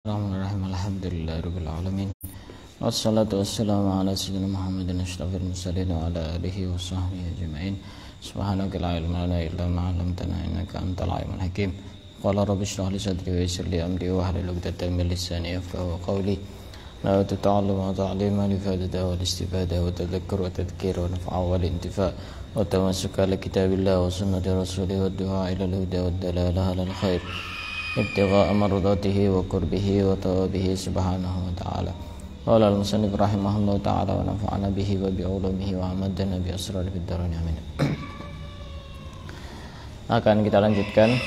Bismillahirrahmanirrahim. Alhamdulillahirabbil alamin. Wassalatu wassalamu ala sayyidina Muhammadin asyrafil mursalin wa ala alihi wa sahbihi ajma'in. Subhanaka la ilma lana illa ma 'allamtana innaka antal alimul hakim. Qala rabbi shrah li sadri wa yassir li amri wa hlul 'uqdatam min lisani yafqahu qawli. La tata'allama wa ta'lima li fadada wal istifada wa tadhakkur wa tadhkir wa naf'a wal intifa wa tamassuka li kitabillah wa sunnati rasulih wa du'a ila al-huda wa dalalah ala al-khair. Ibtigha'a mardatihi wa qurbihi wa thawabihi subhanahu wa ta'ala. Qala al-musannif rahimahullahu ta'ala wa nafa'ana bihi wa bi'ulumihi wa amadana bi asrari fid dharain amin. Akan kita lanjutkan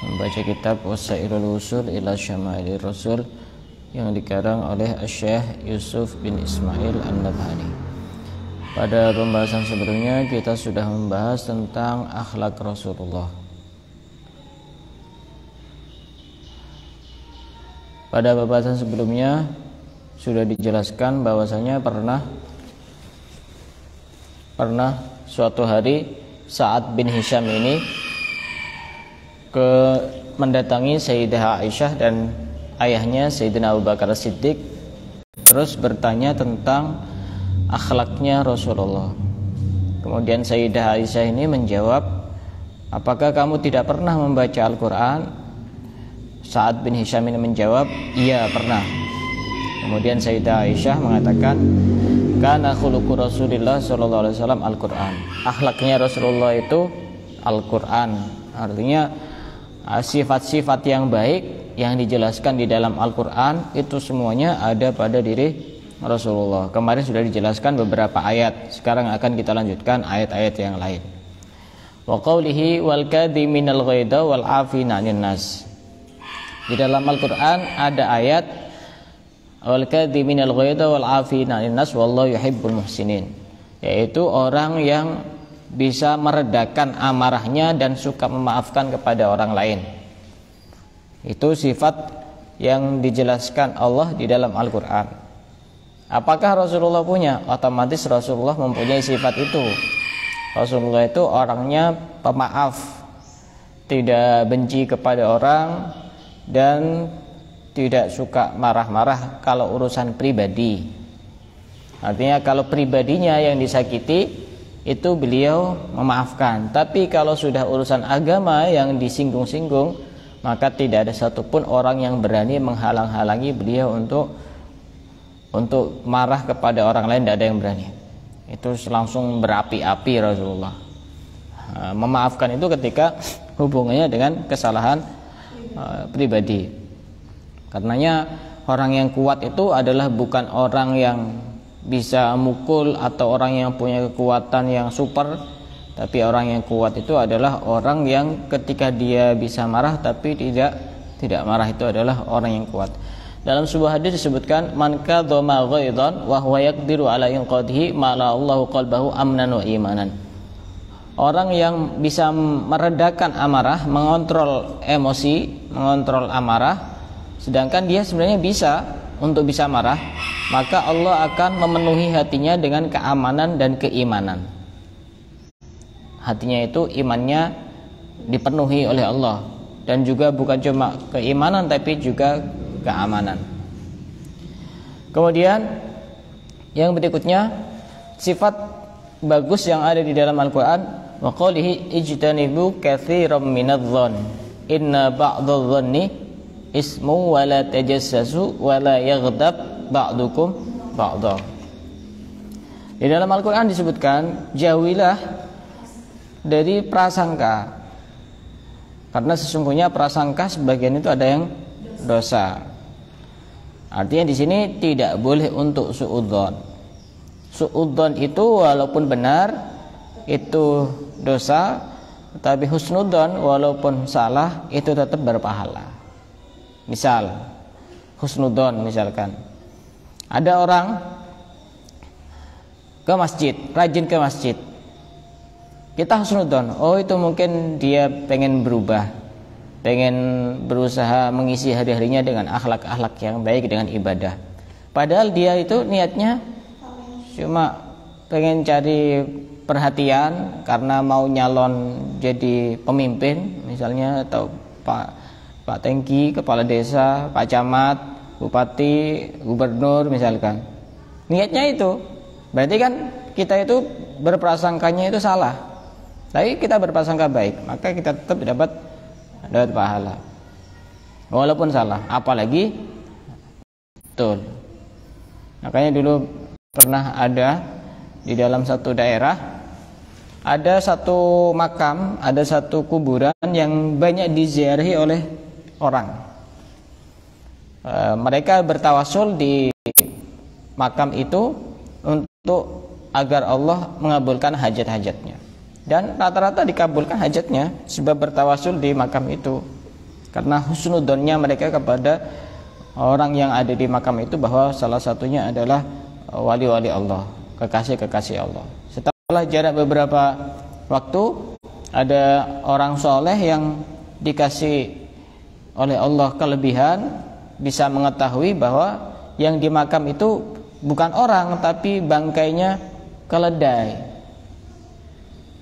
membaca kitab Wasailul Usul ila Syama'ilir Rasul yang dikarang oleh Syekh Yusuf bin Ismail An-Nabhani. Pada pembahasan sebelumnya kita sudah membahas tentang akhlak Rasulullah. Pada pembahasan sebelumnya sudah dijelaskan bahwasanya pernah suatu hari Sa'ad bin Hisham ini mendatangi Sayyidah Aisyah dan ayahnya Sayyidina Abu Bakar Siddiq, terus bertanya tentang akhlaknya Rasulullah. Kemudian Sayyidah Aisyah ini menjawab, "Apakah kamu tidak pernah membaca Al-Quran?" Sa'ad bin Hisham ini menjawab, "Iya, pernah." Kemudian Sayyidah Aisyah mengatakan, "Kana khuluqu Rasulillah sallallahu alaihi wasallam Al-Qur'an." Akhlaknya Rasulullah itu Al-Qur'an. Artinya sifat-sifat yang baik yang dijelaskan di dalam Al-Qur'an itu semuanya ada pada diri Rasulullah. Kemarin sudah dijelaskan beberapa ayat. Sekarang akan kita lanjutkan ayat-ayat yang lain. Wa qawlihi wal kadhiminal ghaidha wal 'afina 'anil nas. Di dalam Al-Quran ada ayat wal kadhiminal ghaidha wal 'afina 'anil nas wallahu yuhibbul muhsinin, yaitu orang yang bisa meredakan amarahnya dan suka memaafkan kepada orang lain. Itu sifat yang dijelaskan Allah di dalam Al-Quran. Apakah Rasulullah punya? Otomatis Rasulullah mempunyai sifat itu. Rasulullah itu orangnya pemaaf, tidak benci kepada orang dan tidak suka marah-marah kalau urusan pribadi. Artinya kalau pribadinya yang disakiti itu beliau memaafkan. Tapi kalau sudah urusan agama yang disinggung-singgung, maka tidak ada satupun orang yang berani menghalang-halangi beliau untuk marah kepada orang lain. Tidak ada yang berani. Itu langsung berapi-api Rasulullah. Memaafkan itu ketika hubungannya dengan kesalahan pribadi. Karenanya orang yang kuat itu adalah bukan orang yang bisa mukul atau orang yang punya kekuatan yang super, tapi orang yang kuat itu adalah orang yang ketika dia bisa marah tapi tidak marah, itu adalah orang yang kuat. Dalam sebuah hadis disebutkan, man kadzama ghaidhan wa huwa yaqdiru ala inqadhihi mala Allahu qalbahu amnan wa imanan. Orang yang bisa meredakan amarah, mengontrol emosi, mengontrol amarah, sedangkan dia sebenarnya bisa untuk bisa marah, maka Allah akan memenuhi hatinya dengan keamanan dan keimanan. Hatinya itu imannya dipenuhi oleh Allah, dan juga bukan cuma keimanan tapi juga keamanan. Kemudian yang berikutnya, sifat bagus yang ada di dalam Al-Quran, wa qalihi ijtanibu katsiran minadh-dhann inna ba'dadh-dhanni ismu wa la tajassasu wa la yaghdab ba'dukum ba'dha. Di dalam Al-Quran disebutkan, jauhilah dari prasangka, karena sesungguhnya prasangka sebagian itu ada yang dosa. Artinya di sini tidak boleh untuk suudzon. Suudzon itu walaupun benar itu dosa, tapi husnudzon walaupun salah itu tetap berpahala. Misal husnudzon, misalkan ada orang ke masjid, rajin ke masjid, kita husnudzon, oh itu mungkin dia pengen berubah, pengen berusaha mengisi hari-harinya dengan akhlak-akhlak yang baik, dengan ibadah. Padahal dia itu niatnya cuma pengen cari perhatian karena mau nyalon jadi pemimpin misalnya, atau Pak Tengki, kepala desa, Pak Camat, Bupati, Gubernur misalkan. Niatnya itu. Berarti kan kita itu berprasangkanya itu salah. Tapi kita berprasangka baik, maka kita tetap dapat pahala. Walaupun salah, apalagi betul. Makanya dulu pernah ada di dalam satu daerah, ada satu makam, ada satu kuburan yang banyak diziarahi oleh orang. Mereka bertawasul di makam itu untuk agar Allah mengabulkan hajat-hajatnya, dan rata-rata dikabulkan hajatnya sebab bertawasul di makam itu, karena husnudzonnya mereka kepada orang yang ada di makam itu bahwa salah satunya adalah wali-wali Allah, kekasih-kekasih Allah. Setelah jarak beberapa waktu, ada orang soleh yang dikasih oleh Allah kelebihan, bisa mengetahui bahwa yang di makam itu bukan orang, tapi bangkainya keledai.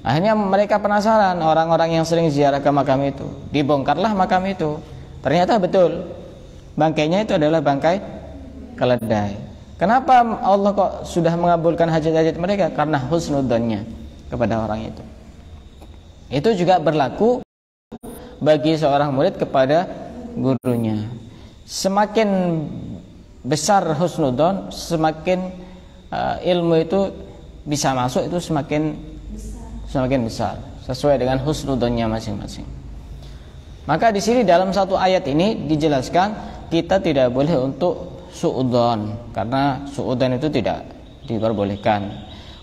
Akhirnya mereka penasaran, orang-orang yang sering ziarah ke makam itu. Dibongkarlah makam itu. Ternyata betul, bangkainya itu adalah bangkai keledai. Kenapa Allah kok sudah mengabulkan hajat-hajat mereka? Karena husnudzonnya kepada orang itu. Itu juga berlaku bagi seorang murid kepada gurunya. Semakin besar husnudzon, semakin ilmu itu bisa masuk itu semakin besar, sesuai dengan husnudzonnya masing-masing. Maka di sini dalam satu ayat ini dijelaskan kita tidak boleh untuk suudzon, karena suudzon itu tidak diperbolehkan.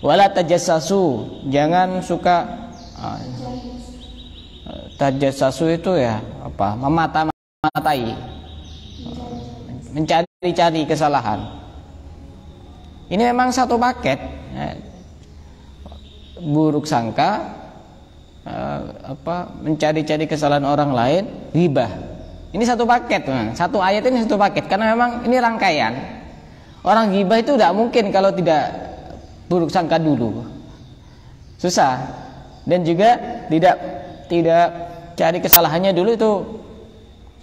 Wala tajassasu, jangan suka tajassasu itu ya apa? Memata-matai, mencari-cari kesalahan. Ini memang satu paket. Buruk sangka, mencari-cari kesalahan orang lain, ghibah. Ini satu paket, satu ayat ini satu paket, karena memang ini rangkaian. Orang ghibah itu tidak mungkin kalau tidak buruk sangka dulu, susah. Dan juga tidak cari kesalahannya dulu itu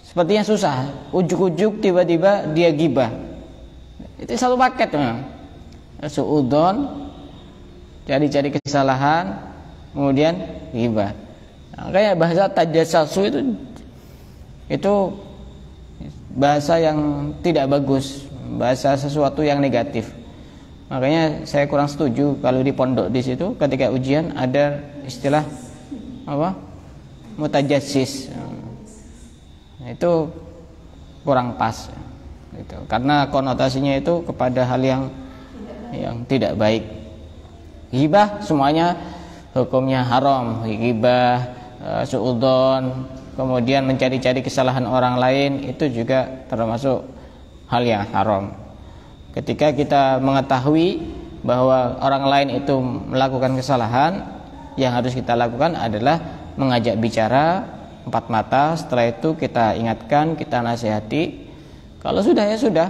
sepertinya susah. Ujuk-ujuk tiba-tiba dia ghibah. Itu satu paket, suudzon, cari-cari kesalahan, kemudian ghibah. Kayak bahasa tajassasu itu bahasa yang tidak bagus, bahasa sesuatu yang negatif. Makanya saya kurang setuju kalau di pondok di situ ketika ujian ada istilah apa? Mutajassis. Itu kurang pas. Gitu. Karena konotasinya itu kepada hal yang tidak baik. Ghibah semuanya hukumnya haram. Ghibah, suudzon, kemudian mencari-cari kesalahan orang lain itu juga termasuk hal yang haram. Ketika kita mengetahui bahwa orang lain itu melakukan kesalahan, yang harus kita lakukan adalah mengajak bicara 4 mata. Setelah itu kita ingatkan, kita nasihati. Kalau sudah ya sudah.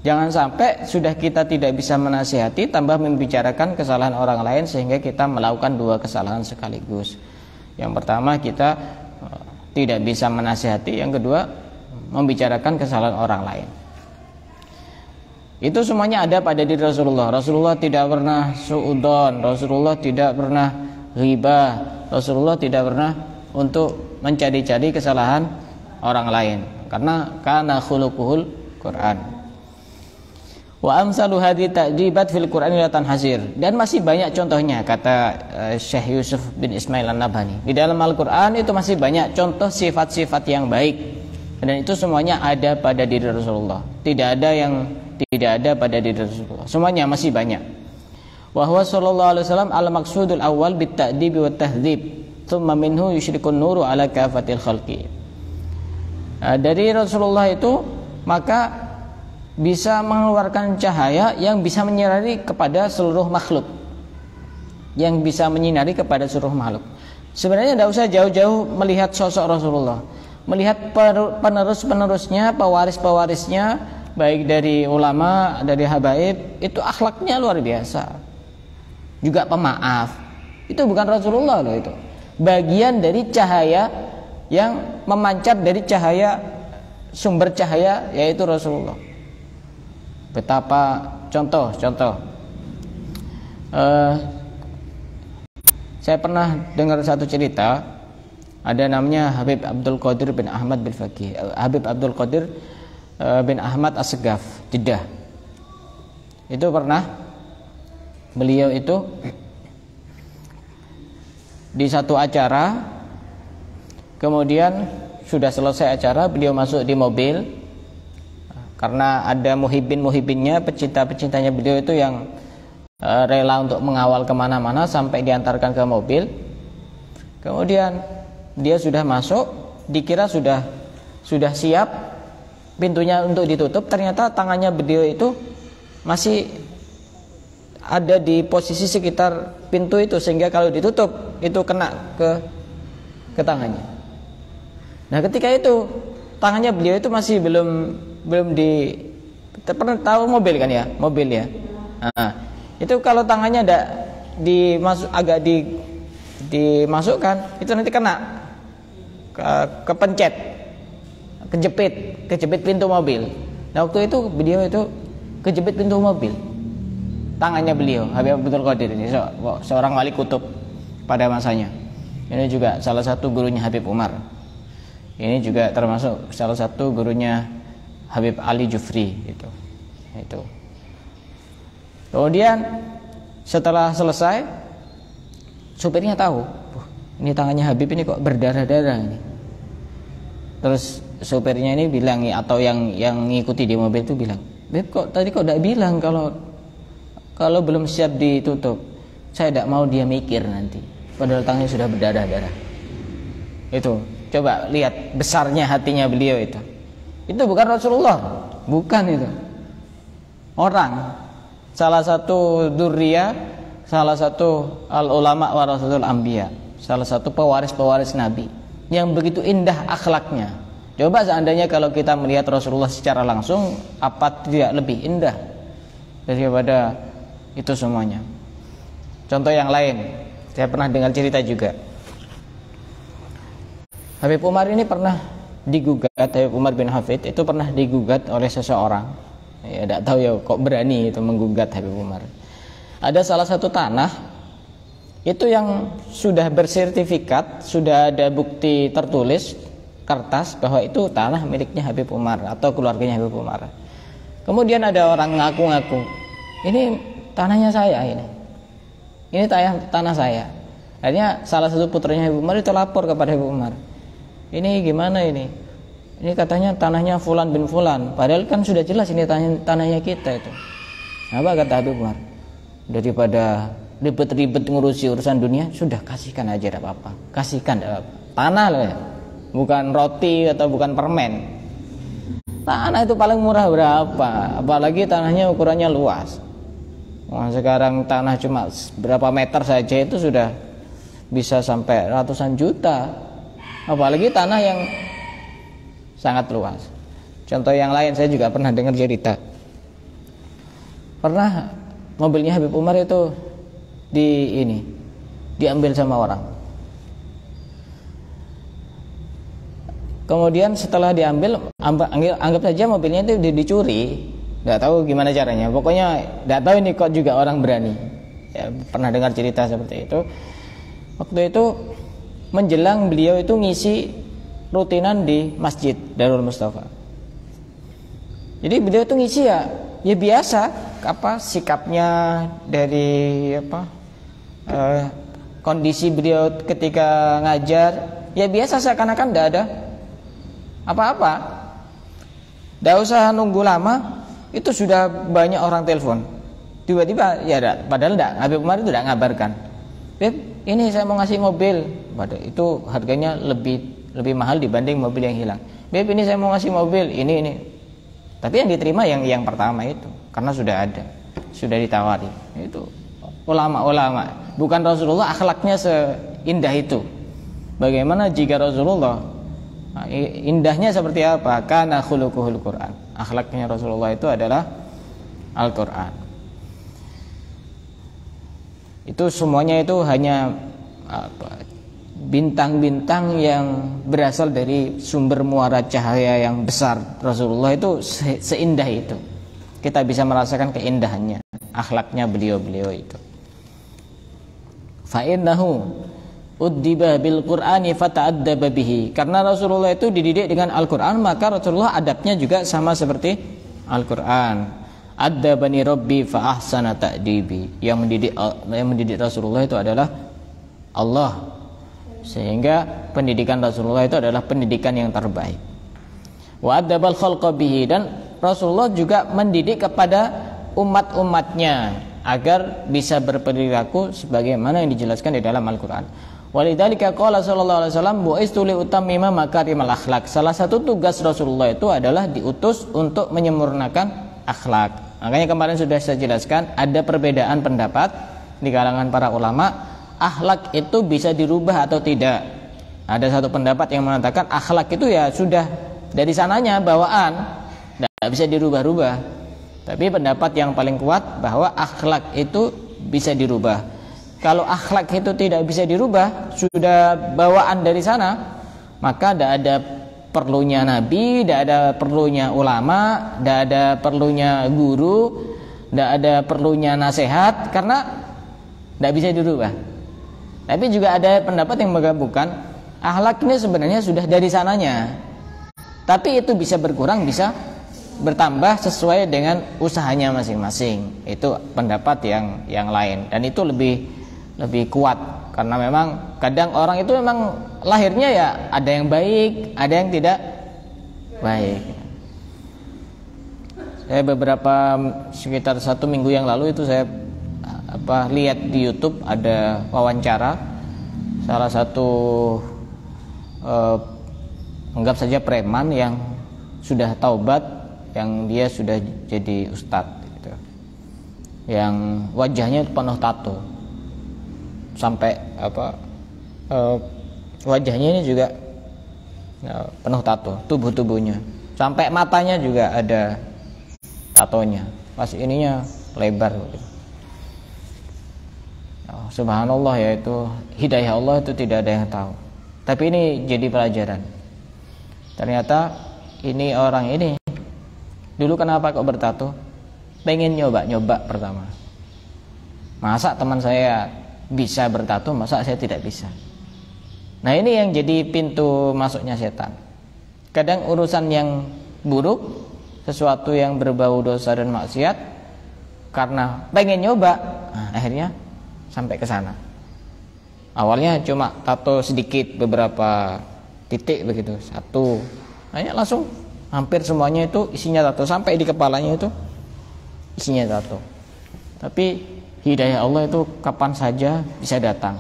Jangan sampai sudah kita tidak bisa menasihati tambah membicarakan kesalahan orang lain sehingga kita melakukan 2 kesalahan sekaligus. Yang pertama kita tidak bisa menasihati, yang kedua membicarakan kesalahan orang lain. Itu semuanya ada pada diri Rasulullah. Rasulullah tidak pernah suudzon, Rasulullah tidak pernah ghibah, Rasulullah tidak pernah untuk mencari-cari kesalahan orang lain, karena kana khuluquhul Quran. Wa amsalu hadhi ta'jibat fil Qur'ani la tanhasir. Dan masih banyak contohnya, kata Syekh Yusuf bin Ismail An-Nabhani. Di dalam Al-Qur'an itu masih banyak contoh sifat-sifat yang baik, dan itu semuanya ada pada diri Rasulullah. Tidak ada yang tidak ada pada diri Rasulullah. Semuanya masih banyak. Wa huwa sallallahu alaihi wasallam al-maqsudul awwal bit ta'dib wa tahdzib, thumma minhu yusyrikun nuru ala kafatil khalqi. Dari Rasulullah itu maka bisa mengeluarkan cahaya yang bisa menyinari kepada seluruh makhluk, yang bisa menyinari kepada seluruh makhluk. Sebenarnya tidak usah jauh-jauh melihat sosok Rasulullah, melihat penerus-penerusnya, pewaris-pewarisnya, baik dari ulama, dari habaib, itu akhlaknya luar biasa. Juga pemaaf. Itu bukan Rasulullah loh, itu bagian dari cahaya yang memancar dari cahaya, sumber cahaya, yaitu Rasulullah. Betapa contoh saya pernah dengar satu cerita, ada namanya Habib Abdul Qadir bin Ahmad bin Faqih, Habib Abdul Qadir bin Ahmad As-Segaf, Jeddah. Itu pernah beliau itu di satu acara, kemudian sudah selesai acara, beliau masuk di mobil karena ada muhibinnya, pecinta-pecintanya beliau itu yang rela untuk mengawal kemana-mana sampai diantarkan ke mobil. Kemudian dia sudah masuk, dikira sudah siap pintunya untuk ditutup, ternyata tangannya beliau itu masih ada di posisi sekitar pintu itu, sehingga kalau ditutup itu kena ke tangannya. Nah, ketika itu tangannya beliau itu masih belum di, pernah tahu mobil kan ya, mobil ya. Nah, itu kalau tangannya ada agak dimasukkan, itu nanti kena kepencet, kejepit pintu mobil. Nah, waktu itu beliau itu kejepit pintu mobil, tangannya beliau, Habib Abdul Qadir ini seorang wali kutub pada masanya. Ini juga salah satu gurunya Habib Umar. Ini juga termasuk salah satu gurunya Habib Ali Jufri itu. Kemudian setelah selesai, supirnya tahu, ini tangannya Habib ini kok berdarah-darah ini. Terus supirnya ini bilang, atau yang ngikuti di mobil itu bilang, "Beb, tadi kok tidak bilang kalau belum siap ditutup?" "Saya tidak mau dia mikir nanti, padahal tangannya sudah berdarah-darah." Itu, coba lihat besarnya hatinya beliau itu. Itu bukan Rasulullah, bukan itu. Orang, salah satu dzurriyyah, salah satu al-ulama warasatul anbiya, salah satu pewaris Nabi yang begitu indah akhlaknya. Coba seandainya kalau kita melihat Rasulullah secara langsung, apa tidak lebih indah daripada itu semuanya. Contoh yang lain, saya pernah dengar cerita juga. Habib Umar ini pernah digugat, Habib Umar bin Hafid itu pernah digugat oleh seseorang. Ya, tidak tahu ya kok berani itu menggugat Habib Umar. Ada salah satu tanah itu yang sudah bersertifikat, sudah ada bukti tertulis kertas bahwa itu tanah miliknya Habib Umar atau keluarganya Habib Umar. Kemudian ada orang ngaku-ngaku, "Ini tanahnya saya ini tanah saya." Akhirnya salah satu putranya Habib Umar itu lapor kepada Habib Umar, "Ini gimana ini? Ini katanya tanahnya Fulan bin Fulan, padahal kan sudah jelas ini tanahnya kita itu." Apa kata Habib Umar? "Daripada ribet-ribet ngurusi urusan dunia, sudah kasihkan aja, tidak apa-apa. Kasihkan, tidak apa-apa. Tanah loh ya, bukan roti atau bukan permen. Tanah itu paling murah berapa? Apalagi tanahnya ukurannya luas. Wah, sekarang tanah cuma berapa meter saja itu sudah bisa sampai ratusan juta. Apalagi tanah yang sangat luas." Contoh yang lain, saya juga pernah dengar cerita. Pernah mobilnya Habib Umar itu diambil sama orang. Kemudian setelah diambil, anggap saja mobilnya itu dicuri. Tidak tahu gimana caranya. Pokoknya tidak tahu ini kok juga orang berani. Ya, pernah dengar cerita seperti itu. Waktu itu menjelang beliau itu ngisi rutinan di Masjid Darul Mustafa. Jadi beliau itu ngisi ya biasa, sikapnya dari kondisi beliau ketika ngajar ya biasa, seakan-akan tidak ada apa-apa. Tidak usah nunggu lama, itu sudah banyak orang telepon. Tiba-tiba padahal tidak, Habib Umar itu tidak ngabarkan, "Beb, ini saya mau ngasih mobil." Padahal itu harganya lebih mahal dibanding mobil yang hilang. "Beb, ini saya mau ngasih mobil, ini." Tapi yang diterima yang pertama itu, karena sudah ditawari. Itu ulama-ulama, bukan Rasulullah akhlaknya seindah itu. Bagaimana jika Rasulullah indahnya seperti apa? Kana khuluquhul Quran. Akhlaknya Rasulullah itu adalah Al-Quran. Itu semuanya itu hanya bintang-bintang yang berasal dari sumber muara cahaya yang besar. Rasulullah itu seindah itu. Kita bisa merasakan keindahannya, akhlaknya beliau-beliau itu. Fa innahu uddiba bil Qur'ani fata'addaba bihi. Karena Rasulullah itu dididik dengan Al-Qur'an, maka Rasulullah adabnya juga sama seperti Al-Qur'an. Addabani Rabbi fa ahsana ta'dibi. Yang mendidik Rasulullah itu adalah Allah. Sehingga pendidikan Rasulullah itu adalah pendidikan yang terbaik. Wa addabal khalqa bihi, dan Rasulullah juga mendidik kepada umat-umatnya agar bisa berperilaku sebagaimana yang dijelaskan di dalam Al-Qur'an. Walidzalika qala sallallahu alaihi wasallam bu'istu li utammima makarimal akhlak. Salah satu tugas Rasulullah itu adalah diutus untuk menyempurnakan akhlak. Makanya kemarin sudah saya jelaskan ada perbedaan pendapat di kalangan para ulama, akhlak itu bisa dirubah atau tidak. Ada satu pendapat yang mengatakan akhlak itu ya sudah dari sananya bawaan, tidak bisa dirubah-rubah. Tapi pendapat yang paling kuat bahwa akhlak itu bisa dirubah. Kalau akhlak itu tidak bisa dirubah, sudah bawaan dari sana, maka tidak ada perlunya nabi, tidak ada perlunya ulama, tidak ada perlunya guru, tidak ada perlunya nasihat, karena tidak bisa dirubah. Tapi juga ada pendapat yang menggabungkan akhlak ini sebenarnya sudah dari sananya, tapi itu bisa berkurang, bisa bertambah sesuai dengan usahanya masing-masing. Itu pendapat yang lain, dan itu lebih kuat, karena memang kadang orang itu memang lahirnya ya ada yang baik, ada yang tidak baik. Saya beberapa sekitar 1 minggu yang lalu itu saya lihat di YouTube ada wawancara salah satu anggap saja preman yang sudah taubat, yang dia sudah jadi ustadz gitu, yang wajahnya penuh tato. Sampai wajahnya ini juga penuh tato, tubuhnya sampai matanya juga ada tatonya, pas ininya lebar gitu. Subhanallah, yaitu hidayah Allah itu tidak ada yang tahu. Tapi ini jadi pelajaran. Ternyata ini orang ini dulu kenapa kok bertato? Pengen nyoba pertama. Masa teman saya bisa bertato, masa saya tidak bisa? Nah, ini yang jadi pintu masuknya setan. Kadang urusan yang buruk, sesuatu yang berbau dosa dan maksiat, karena pengen nyoba, akhirnya sampai ke sana. Awalnya cuma tato sedikit, beberapa titik begitu, satu, hanya langsung hampir semuanya itu isinya tato, sampai di kepalanya itu isinya tato. Tapi hidayah Allah itu kapan saja bisa datang.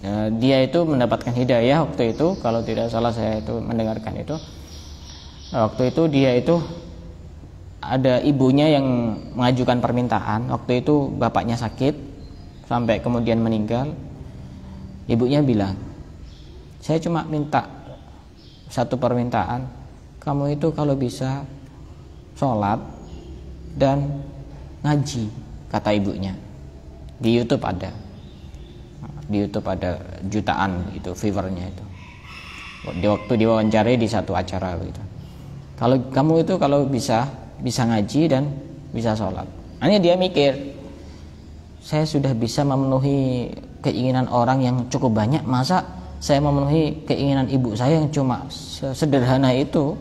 Nah, dia itu mendapatkan hidayah waktu itu, kalau tidak salah saya itu mendengarkan itu. Waktu itu dia itu ada ibunya yang mengajukan permintaan. Waktu itu bapaknya sakit sampai kemudian meninggal. Ibunya bilang, saya cuma minta satu permintaan, kamu itu kalau bisa sholat dan ngaji, kata ibunya. Di YouTube ada, jutaan itu viewernya itu. Di waktu diwawancarai di satu acara gitu. Kalau kamu itu kalau bisa ngaji dan bisa sholat. Hanya dia mikir, saya sudah bisa memenuhi keinginan orang yang cukup banyak, masa saya memenuhi keinginan ibu saya yang cuma sederhana itu,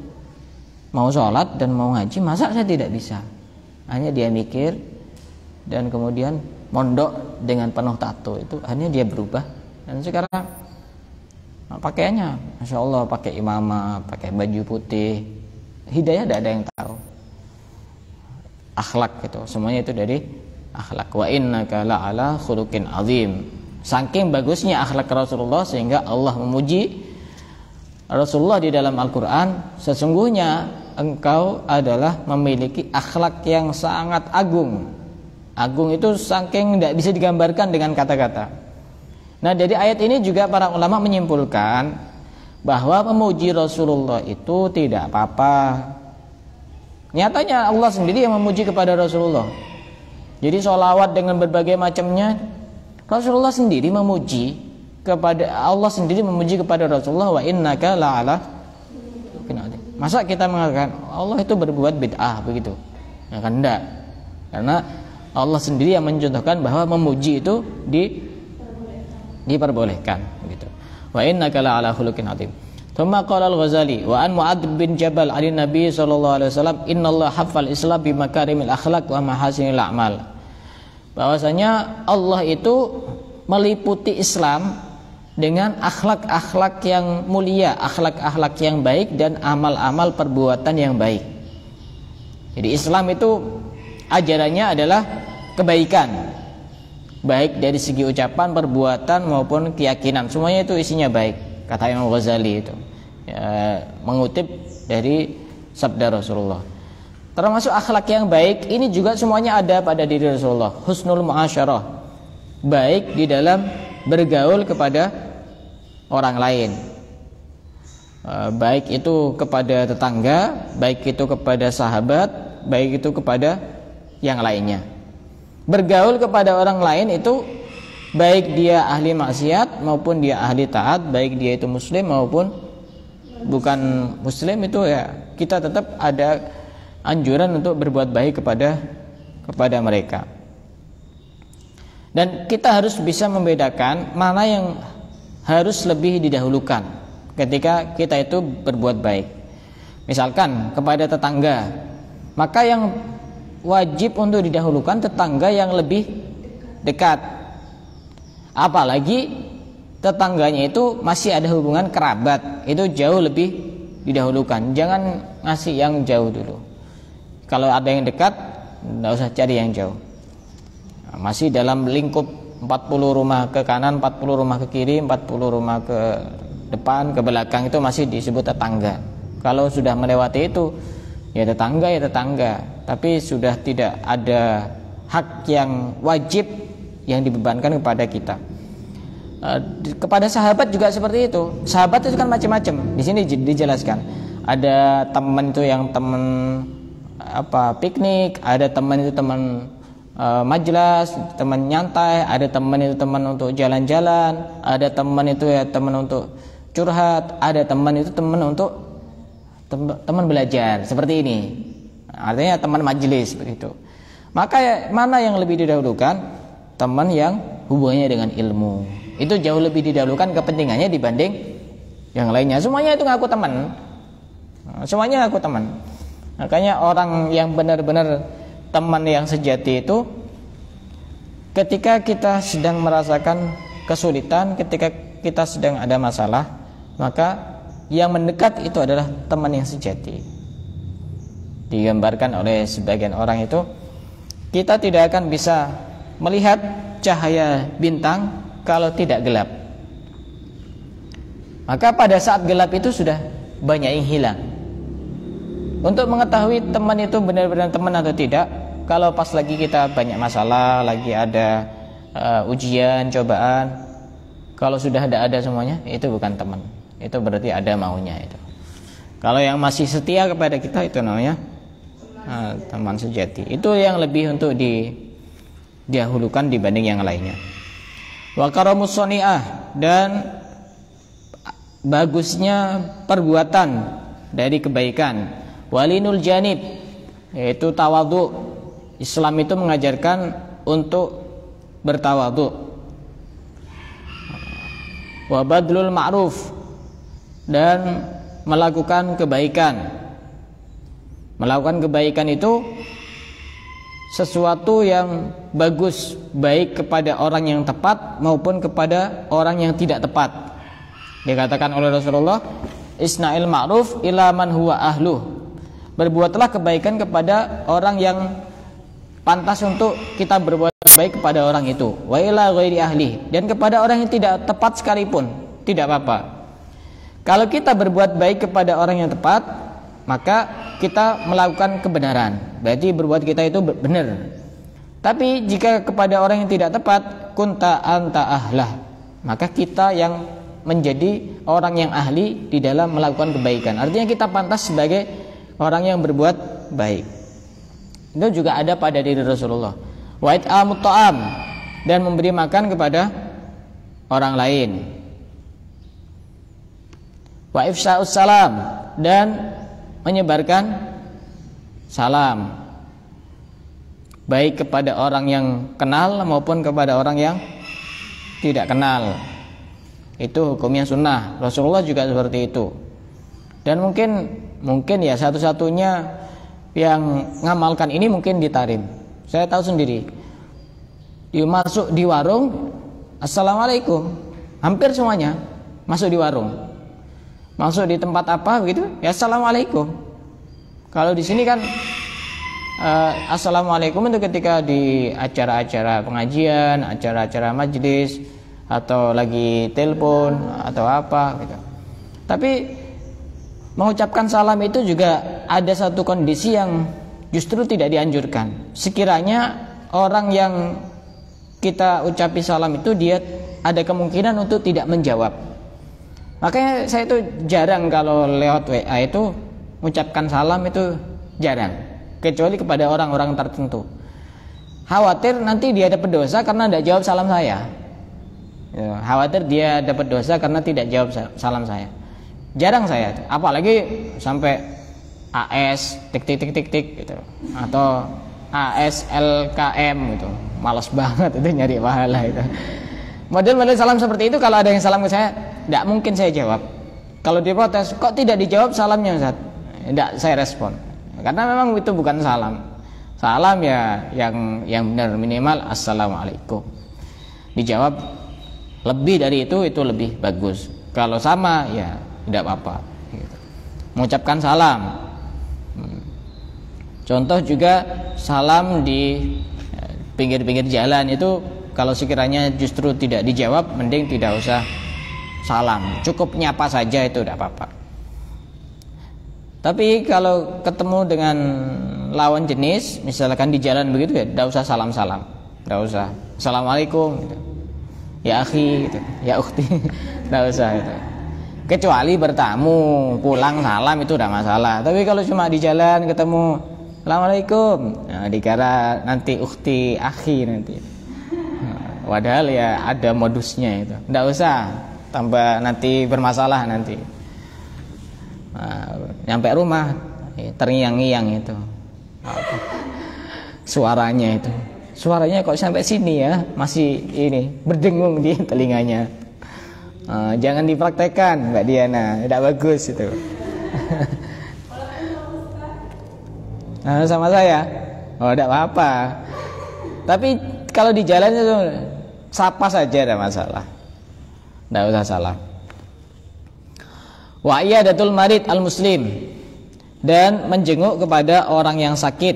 mau sholat dan mau ngaji, masa saya tidak bisa? Hanya dia mikir, dan kemudian mondok dengan penuh tato itu, akhirnya dia berubah, dan sekarang pakaiannya Masya Allah, pakai imamah, pakai baju putih. Hidayah tidak ada yang tahu. Akhlak itu, semuanya itu dari akhlak. Wa innaka la'ala khuluqin azim. Saking bagusnya akhlak Rasulullah sehingga Allah memuji Rasulullah di dalam Al-Quran, sesungguhnya engkau adalah memiliki akhlak yang sangat agung. Agung itu saking tidak bisa digambarkan dengan kata-kata. Nah, dari ayat ini juga para ulama menyimpulkan bahwa memuji Rasulullah itu tidak apa-apa. Nyatanya Allah sendiri yang memuji kepada Rasulullah. Jadi sholawat dengan berbagai macamnya, Rasulullah sendiri memuji kepada Allah sendiri memuji kepada Rasulullah, wa innaka la'ala. Masa kita mengatakan Allah itu berbuat bid'ah begitu? Ya kan enggak. Karena Allah sendiri yang mencontohkan bahwa memuji itu diperbolehkan begitu. Wa innaka la'ala khuluqin 'adzim. Tsumma qala Al-Ghazali wa an Mu'adz bin Jabal 'an Nabi sallallahu alaihi wasallam, innallaha haffal Islam bi makarimil akhlaq wa mahasinil a'mal. Bahwasanya Allah itu meliputi Islam dengan akhlak-akhlak yang mulia, akhlak-akhlak yang baik dan amal-amal perbuatan yang baik. Jadi Islam itu ajarannya adalah kebaikan, baik dari segi ucapan, perbuatan maupun keyakinan, semuanya itu isinya baik, kata Imam Ghazali itu ya, mengutip dari sabda Rasulullah. Termasuk akhlak yang baik ini juga semuanya ada pada diri Rasulullah. Husnul muasyarah, baik di dalam bergaul kepada orang lain, baik itu kepada tetangga, baik itu kepada sahabat, baik itu kepada yang lainnya. Bergaul kepada orang lain itu baik dia ahli maksiat maupun dia ahli taat, baik dia itu muslim maupun bukan muslim, itu ya kita tetap ada anjuran untuk berbuat baik kepada mereka. Dan kita harus bisa membedakan mana yang harus lebih didahulukan ketika kita itu berbuat baik. Misalkan kepada tetangga, maka yang wajib untuk didahulukan tetangga yang lebih dekat. Apalagi tetangganya itu masih ada hubungan kerabat, itu jauh lebih didahulukan. Jangan ngasih yang jauh dulu. Kalau ada yang dekat, tidak usah cari yang jauh. Masih dalam lingkup 40 rumah ke kanan, 40 rumah ke kiri, 40 rumah ke depan, ke belakang, itu masih disebut tetangga. Kalau sudah melewati itu ya tetangga, tapi sudah tidak ada hak yang wajib yang dibebankan kepada kita. Kepada sahabat juga seperti itu. Sahabat itu kan macam-macam. Di sini dijelaskan. Ada teman itu yang teman piknik, ada teman itu teman majelis, teman nyantai, ada teman itu teman untuk jalan-jalan, ada teman itu ya teman untuk curhat, ada teman itu teman untuk teman belajar, seperti ini. Artinya teman majelis begitu. Maka mana yang lebih didahulukan? Teman yang hubungannya dengan ilmu. Itu jauh lebih didahulukan kepentingannya dibanding yang lainnya. Semuanya itu ngaku teman. Semuanya ngaku teman. Makanya orang yang benar-benar teman yang sejati itu ketika kita sedang merasakan kesulitan, ketika kita sedang ada masalah, maka yang mendekat itu adalah teman yang sejati. Digambarkan oleh sebagian orang itu, kita tidak akan bisa melihat cahaya bintang kalau tidak gelap. Maka pada saat gelap itu sudah banyak yang hilang. Untuk mengetahui teman itu benar-benar teman atau tidak, kalau pas lagi kita banyak masalah, lagi ada ujian, cobaan, kalau sudah ada semuanya, itu bukan teman. Itu berarti ada maunya itu. Kalau yang masih setia kepada kita, itu namanya teman sejati. Itu yang lebih untuk didahulukan dibanding yang lainnya. Wa karamus shani'ah, dan bagusnya perbuatan dari kebaikan. Walinul janib, yaitu tawadhu. Islam itu mengajarkan untuk bertawadhu. Wa badlul ma'ruf, dan melakukan kebaikan. Melakukan kebaikan itu sesuatu yang bagus, baik kepada orang yang tepat maupun kepada orang yang tidak tepat. Dikatakan oleh Rasulullah, isna'il ma'ruf ila man huwa ahluh. Berbuatlah kebaikan kepada orang yang pantas untuk kita berbuat baik kepada orang itu. Wa ila ghairi ahli, dan kepada orang yang tidak tepat sekalipun tidak apa-apa. Kalau kita berbuat baik kepada orang yang tepat, maka kita melakukan kebenaran. Berarti berbuat kita itu benar. Tapi jika kepada orang yang tidak tepat, kunta anta ahlah, maka kita yang menjadi orang yang ahli di dalam melakukan kebaikan. Artinya kita pantas sebagai orang yang berbuat baik. Itu juga ada pada diri Rasulullah. Wa it'amut ta'am, dan memberi makan kepada orang lain. wa ifsya'us salam, dan menyebarkan salam baik kepada orang yang kenal maupun kepada orang yang tidak kenal. Itu hukumnya sunnah. Rasulullah juga seperti itu. Dan mungkin ya satu-satunya yang ngamalkan ini mungkin di Tarim. Saya tahu sendiri. Masuk di warung, assalamualaikum. Hampir semuanya masuk di warung. Masuk di tempat apa begitu? Ya assalamualaikum. Kalau di sini kan assalamualaikum itu ketika di acara-acara pengajian, acara-acara majlis, atau lagi telepon atau apa gitu. Tapi mengucapkan salam itu juga ada satu kondisi yang justru tidak dianjurkan. Sekiranya orang yang kita ucapi salam itu dia ada kemungkinan untuk tidak menjawab. Makanya saya itu jarang kalau lewat WA itu mengucapkan salam, itu jarang, kecuali kepada orang-orang tertentu. Khawatir nanti dia dapat dosa karena tidak jawab salam saya. Ya, khawatir dia dapat dosa karena tidak jawab salam saya. Jarang saya, apalagi sampai AS tik gitu, atau ASLKM gitu. Malas banget itu nyari pahala itu. Model-model salam seperti itu kalau ada yang salam ke saya, tidak mungkin saya jawab. Kalau dia protes, kok tidak dijawab salamnya Ustaz? Tidak saya respon. Karena memang itu bukan salam. Salam ya yang benar, minimal assalamualaikum. Dijawab lebih dari itu lebih bagus. Kalau sama ya tidak apa-apa gitu. Mengucapkan salam. Contoh juga salam di pinggir-pinggir jalan itu, kalau sekiranya justru tidak dijawab, mending tidak usah salam, cukup nyapa saja, itu tidak apa-apa. Tapi kalau ketemu dengan lawan jenis, misalkan di jalan begitu ya, tidak usah salam-salam, tidak usah assalamualaikum gitu. Ya akhi gitu, ya ukhti, tidak usah gitu. Kecuali bertamu, pulang salam itu tidak masalah. Tapi kalau cuma di jalan ketemu assalamualaikum, nah, dikira nanti ukhti, akhi nanti. Padahal ya ada modusnya itu. Tidak usah, tambah nanti bermasalah nanti. Nah, nyampe rumah terngiang-ngiang itu. Suaranya itu. Suaranya kok sampai sini ya, masih ini berdengung di telinganya. Jangan dipraktekkan Mbak Diana, tidak bagus itu. Nah, sama saya, oh tidak apa-apa. Tapi kalau di jalan itu sapa saja, ada masalah, tidak usah salah. Wa iyadatul marid al muslim, dan menjenguk kepada orang yang sakit,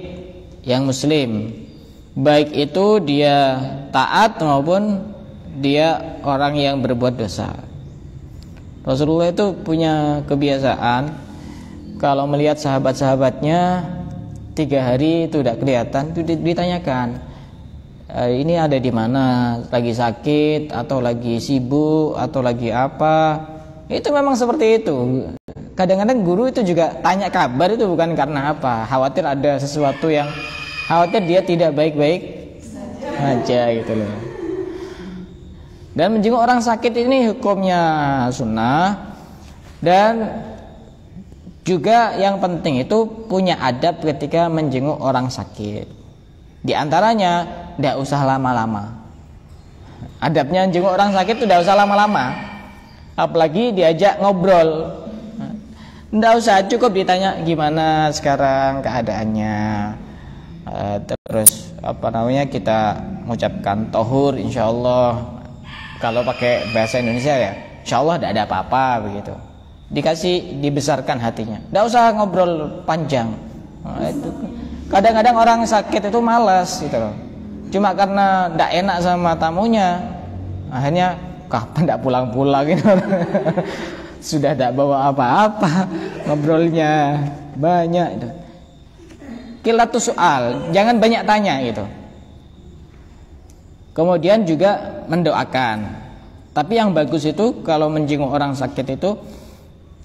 yang muslim, baik itu dia taat maupun dia orang yang berbuat dosa. Rasulullah itu punya kebiasaan kalau melihat sahabat-sahabatnya 3 hari itu tidak kelihatan, itu ditanyakan, ini ada di mana, lagi sakit atau lagi sibuk atau lagi apa. Itu memang seperti itu. Kadang-kadang guru itu juga tanya kabar itu bukan karena apa, khawatir ada sesuatu yang khawatir dia tidak baik-baik aja gitu loh. Dan menjenguk orang sakit ini hukumnya sunnah. Dan juga yang penting itu punya adab ketika menjenguk orang sakit. Di antaranya tidak usah lama-lama. Adabnya menjenguk orang sakit itu tidak usah lama-lama. Apalagi diajak ngobrol, tidak usah, cukup ditanya gimana sekarang keadaannya, terus apa namanya, kita mengucapkan tohur insyaallah. Kalau pakai bahasa Indonesia ya insyaallah tidak ada apa-apa begitu. Dikasih, dibesarkan hatinya, tidak usah ngobrol panjang. Itu kadang-kadang orang sakit itu malas gitu loh, cuma karena tidak enak sama tamunya, akhirnya kapan tidak pulang-pulang gitu. Sudah tidak bawa apa-apa, ngobrolnya banyak itu. Qillatus soal, jangan banyak tanya gitu. Kemudian juga mendoakan. Tapi yang bagus itu kalau menjenguk orang sakit itu,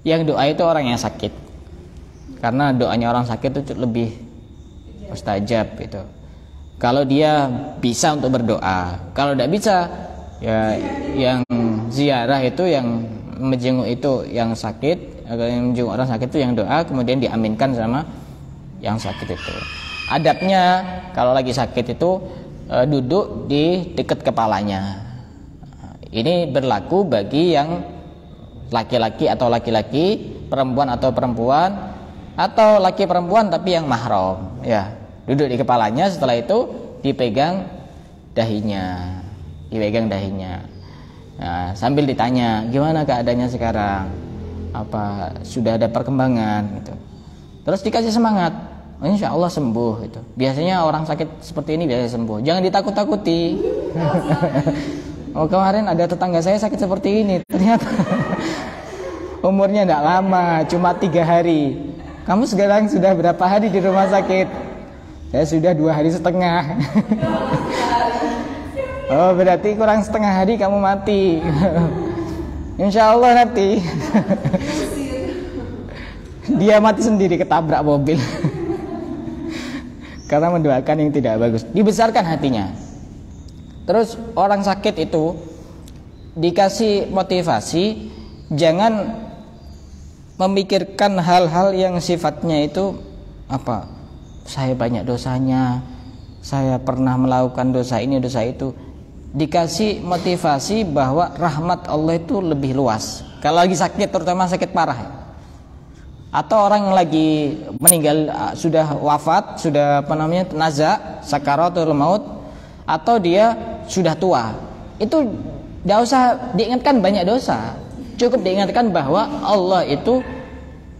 yang doa itu orang yang sakit, karena doanya orang sakit itu lebih mustajab gitu. Kalau dia bisa untuk berdoa, kalau tidak bisa ya yang ziarah itu yang menjenguk itu yang sakit, yang menjenguk orang sakit itu yang doa, kemudian diaminkan sama yang sakit itu. Adabnya kalau lagi sakit itu duduk di dekat kepalanya. Ini berlaku bagi yang laki-laki atau laki-laki, perempuan atau perempuan, atau laki perempuan tapi yang mahram, ya. Duduk di kepalanya, setelah itu dipegang dahinya. Nah, sambil ditanya, gimana keadaannya sekarang? Apa sudah ada perkembangan gitu. Terus dikasih semangat. Insya Allah sembuh itu. Biasanya orang sakit seperti ini biasa sembuh. Jangan ditakut-takuti. Oh, kemarin ada tetangga saya sakit seperti ini. Ternyata umurnya tidak lama, cuma 3 hari. Kamu sekarang sudah berapa hari di rumah sakit? Saya sudah 2 hari setengah. Oh, berarti kurang setengah hari kamu mati. Insya Allah nanti. Dia mati sendiri ketabrak mobil. Karena mendoakan yang tidak bagus. Dibesarkan hatinya. Terus orang sakit itu dikasih motivasi, jangan memikirkan hal-hal yang sifatnya itu apa? Saya banyak dosanya, saya pernah melakukan dosa ini, dosa itu. Dikasih motivasi bahwa rahmat Allah itu lebih luas. Kalau lagi sakit, terutama sakit parah, atau orang yang lagi meninggal, sudah wafat, sudah naza, sakaratul maut, atau dia sudah tua, itu tidak usah diingatkan banyak dosa, cukup diingatkan bahwa Allah itu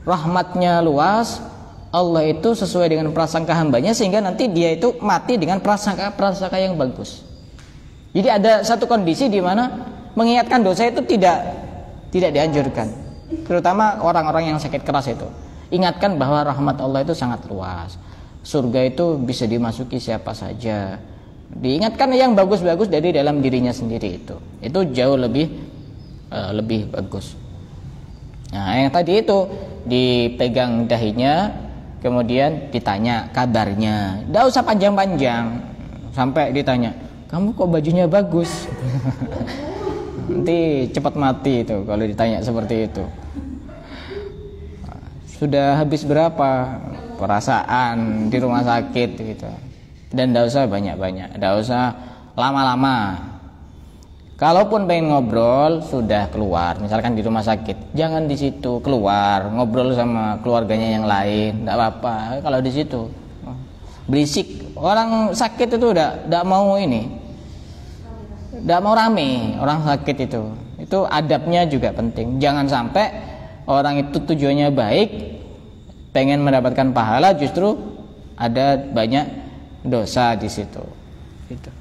rahmatnya luas, Allah itu sesuai dengan prasangka hambanya, sehingga nanti dia itu mati dengan prasangka yang bagus. Jadi ada satu kondisi di mana mengingatkan dosa itu tidak dianjurkan, terutama orang-orang yang sakit keras itu. Ingatkan bahwa rahmat Allah itu sangat luas, surga itu bisa dimasuki siapa saja. Diingatkan yang bagus-bagus dari dalam dirinya sendiri, itu jauh lebih bagus. Nah, yang tadi itu dipegang dahinya, kemudian ditanya kabarnya. Tidak usah panjang-panjang sampai ditanya, kamu kok bajunya bagus? Nanti cepat mati itu kalau ditanya seperti itu. Sudah habis berapa perasaan di rumah sakit gitu. Dan tidak usah banyak-banyak, tidak usah lama-lama. Kalaupun pengen ngobrol, sudah keluar, misalkan di rumah sakit, jangan di situ, keluar ngobrol sama keluarganya yang lain, tidak apa-apa. Kalau di situ berisik, orang sakit itu tidak mau ini, tidak mau rame. Orang sakit itu adabnya juga penting. Jangan sampai orang itu tujuannya baik, pengen mendapatkan pahala, justru ada banyak dosa di situ. Gitu.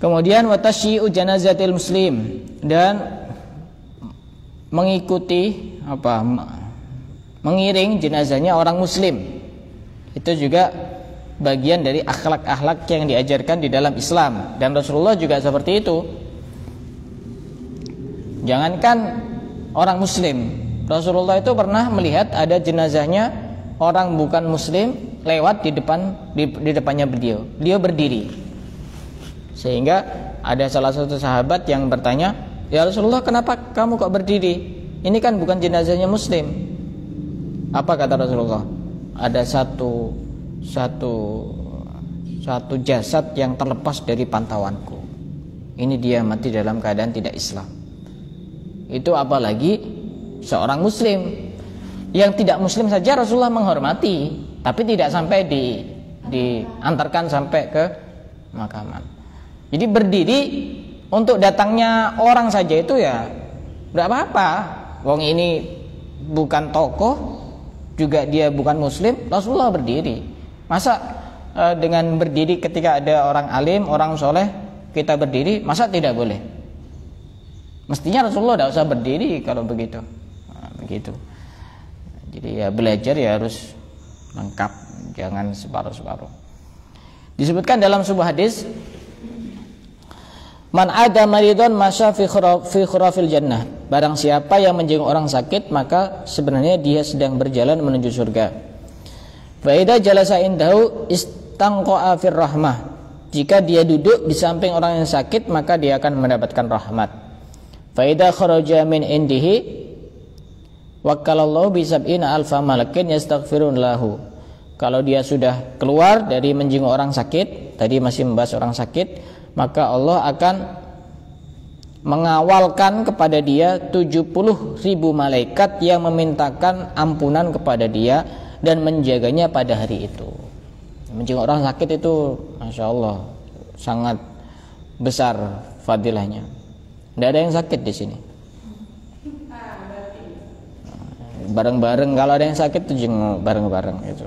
Kemudian watasyi'u janazatil muslim, dan mengikuti mengiring jenazahnya orang muslim. Itu juga bagian dari akhlak-akhlak yang diajarkan di dalam Islam, dan Rasulullah juga seperti itu. Jangankan orang muslim, Rasulullah itu pernah melihat ada jenazahnya orang bukan muslim lewat di depannya beliau berdiri, sehingga ada salah satu sahabat yang bertanya, ya Rasulullah, kenapa kamu kok berdiri? Ini kan bukan jenazahnya muslim. Apa kata Rasulullah? Ada satu jasad yang terlepas dari pantauanku. Ini dia mati dalam keadaan tidak Islam. Itu apalagi seorang muslim. Yang tidak muslim saja Rasulullah menghormati, tapi tidak sampai diantarkan sampai ke makaman. Jadi berdiri untuk datangnya orang saja itu ya tidak apa-apa. Wong ini bukan tokoh, juga dia bukan muslim, Rasulullah berdiri. Masa dengan berdiri ketika ada orang alim, orang soleh, kita berdiri, masa tidak boleh? Mestinya Rasulullah tidak usah berdiri kalau begitu. Begitu. Jadi ya belajar ya harus lengkap, jangan separuh-separuh. Disebutkan dalam sebuah hadis, man ada maridon masya fi khurafil jannah. Barang siapa yang menjenguk orang sakit, maka sebenarnya dia sedang berjalan menuju surga. Fa idza jalasa indahu istanqa'a fir rahmah. Jika dia duduk di samping orang yang sakit, maka dia akan mendapatkan rahmat. Fa idza kharaja min indihi wakalallahu bi sab'ina alfa malakin yastaghfirun lahu. Kalau dia sudah keluar dari menjenguk orang sakit, tadi masih membahas orang sakit, maka Allah akan mengawalkan kepada dia 70.000 malaikat yang memintakan ampunan kepada dia dan menjaganya pada hari itu. Menjenguk orang sakit itu Masya Allah sangat besar fadilahnya. Tidak ada yang sakit di sini. Bareng-bareng, kalau ada yang sakit tuh jenguk bareng-bareng itu.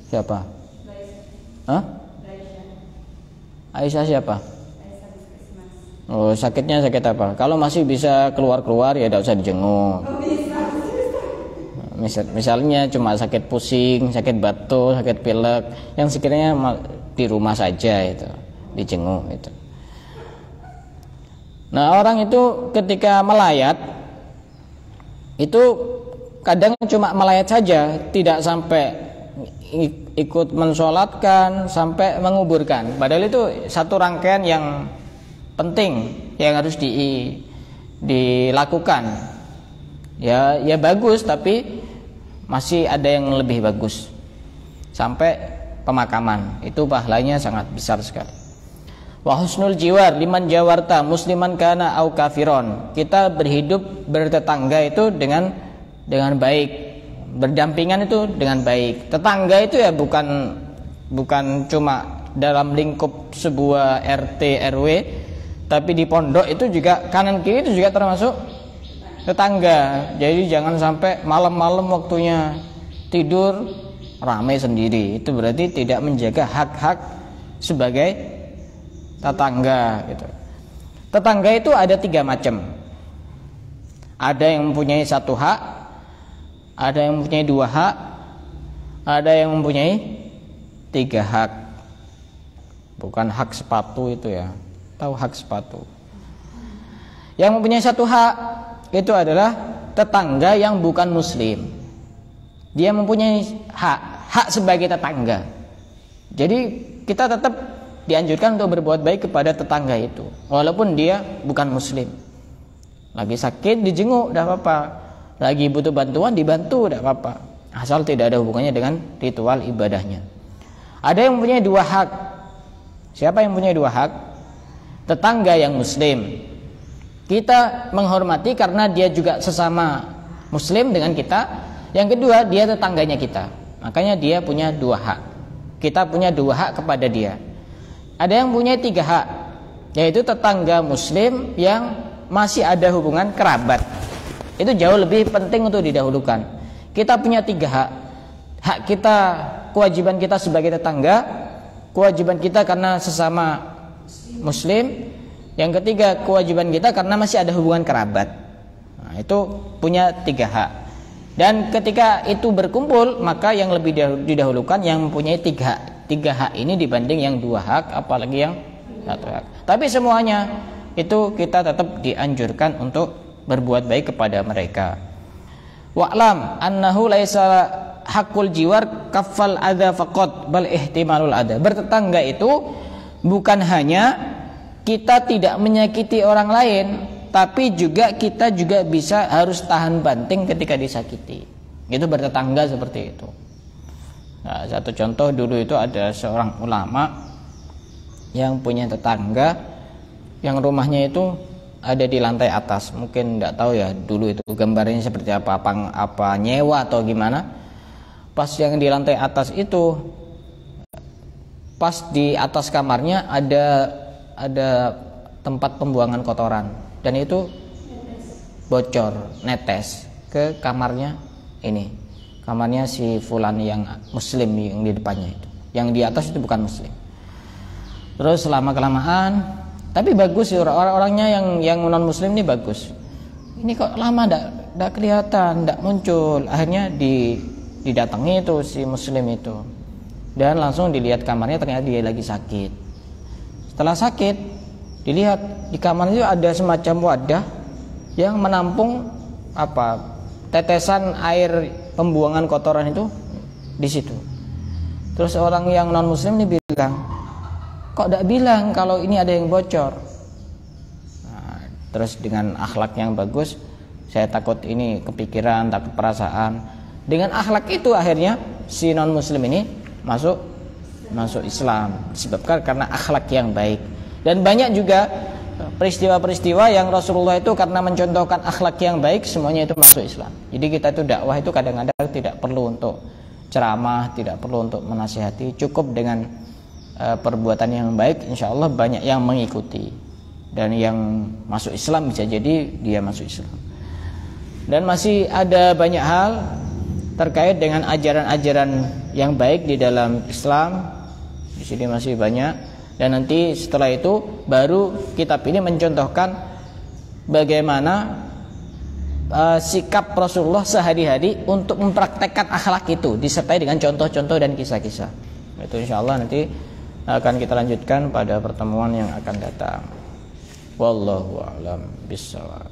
Siapa? Hah? Aisyah siapa? Oh, sakitnya sakit apa? Kalau masih bisa keluar-keluar ya tidak usah dijenguk. Misalnya cuma sakit pusing, sakit batuk, sakit pilek, yang sekiranya di rumah saja itu dijenguk itu. Nah, orang itu ketika melayat itu kadang cuma melayat saja, tidak sampai ikut mensolatkan sampai menguburkan. Padahal itu satu rangkaian yang penting yang harus dilakukan. Ya bagus, tapi masih ada yang lebih bagus. Sampai pemakaman itu pahalanya sangat besar sekali. Wa husnul jiwar liman jawarta musliman kana au kafiron. Kita berhidup bertetangga itu dengan baik, berdampingan itu dengan baik. Tetangga itu ya bukan cuma dalam lingkup sebuah RT RW, tapi di pondok itu juga kanan kiri itu juga termasuk tetangga. Jadi jangan sampai malam-malam waktunya tidur ramai sendiri. Itu berarti tidak menjaga hak-hak sebagai tetangga gitu. Tetangga itu ada 3 macam. Ada yang mempunyai 1 hak, ada yang mempunyai 2 hak, ada yang mempunyai 3 hak. Bukan hak sepatu itu ya. Tahu hak sepatu. Yang mempunyai 1 hak itu adalah tetangga yang bukan muslim. Dia mempunyai hak sebagai tetangga. Jadi kita tetap dianjurkan untuk berbuat baik kepada tetangga itu, walaupun dia bukan muslim. Lagi sakit dijenguk, tidak apa-apa. Lagi butuh bantuan dibantu, tidak apa-apa. Asal tidak ada hubungannya dengan ritual ibadahnya. Ada yang mempunyai 2 hak. Siapa yang mempunyai 2 hak? Tetangga yang muslim. Kita menghormati karena dia juga sesama muslim dengan kita. Yang kedua, dia tetangganya kita. Makanya dia punya 2 hak. Kita punya 2 hak kepada dia. Ada yang punya 3 hak, yaitu tetangga muslim yang masih ada hubungan kerabat. Itu jauh lebih penting untuk didahulukan. Kita punya 3 hak. Hak kita, kewajiban kita sebagai tetangga, kewajiban kita karena sesama muslim. Yang ketiga, kewajiban kita karena masih ada hubungan kerabat. Nah, itu punya 3 hak. Dan ketika itu berkumpul, maka yang lebih didahulukan yang mempunyai 3 hak ini dibanding yang 2 hak, apalagi yang 1 hak. Tapi semuanya itu kita tetap dianjurkan untuk berbuat baik kepada mereka. Wa'lam annahu laisa hakul jiwar kaffal adza faqat bal ihtimalul adza. Bertetangga itu bukan hanya kita tidak menyakiti orang lain, tapi juga kita juga bisa harus tahan banting ketika disakiti. Itu bertetangga seperti itu. Nah, satu contoh dulu itu ada seorang ulama yang punya tetangga yang rumahnya itu ada di lantai atas. Mungkin tidak tahu ya dulu itu gambarnya seperti apa nyewa atau gimana. Pas yang di lantai atas itu, pas di atas kamarnya ada tempat pembuangan kotoran dan itu bocor, netes ke kamarnya ini. Kamarnya si fulan yang muslim yang di depannya itu. Yang di atas itu bukan muslim. Terus selama kelamaan, tapi bagus sih orang-orangnya yang non muslim ini bagus. Ini kok lama enggak kelihatan, enggak muncul. Akhirnya didatangi itu si muslim itu. Dan langsung dilihat kamarnya, ternyata dia lagi sakit. Setelah sakit, dilihat di kamar itu ada semacam wadah yang menampung tetesan air pembuangan kotoran itu di situ. Terus orang yang non muslim ini bilang, kok tidak bilang kalau ini ada yang bocor? Nah, terus dengan akhlak yang bagus, saya takut ini kepikiran, takut perasaan. Dengan akhlak itu akhirnya si non muslim ini masuk Islam disebabkan karena akhlak yang baik. Dan banyak juga peristiwa-peristiwa yang Rasulullah itu karena mencontohkan akhlak yang baik semuanya itu masuk Islam. Jadi kita itu dakwah itu kadang-kadang tidak perlu untuk ceramah, tidak perlu untuk menasihati, cukup dengan perbuatan yang baik, insya Allah banyak yang mengikuti. Dan yang masuk Islam bisa jadi dia masuk Islam. Dan masih ada banyak hal terkait dengan ajaran-ajaran yang baik di dalam Islam. Di sini masih banyak. Dan nanti setelah itu baru kitab ini mencontohkan bagaimana sikap Rasulullah sehari-hari untuk mempraktekkan akhlak itu disertai dengan contoh-contoh dan kisah-kisah. Itu insyaallah nanti akan kita lanjutkan pada pertemuan yang akan datang. Wallahu a'lam bishawab.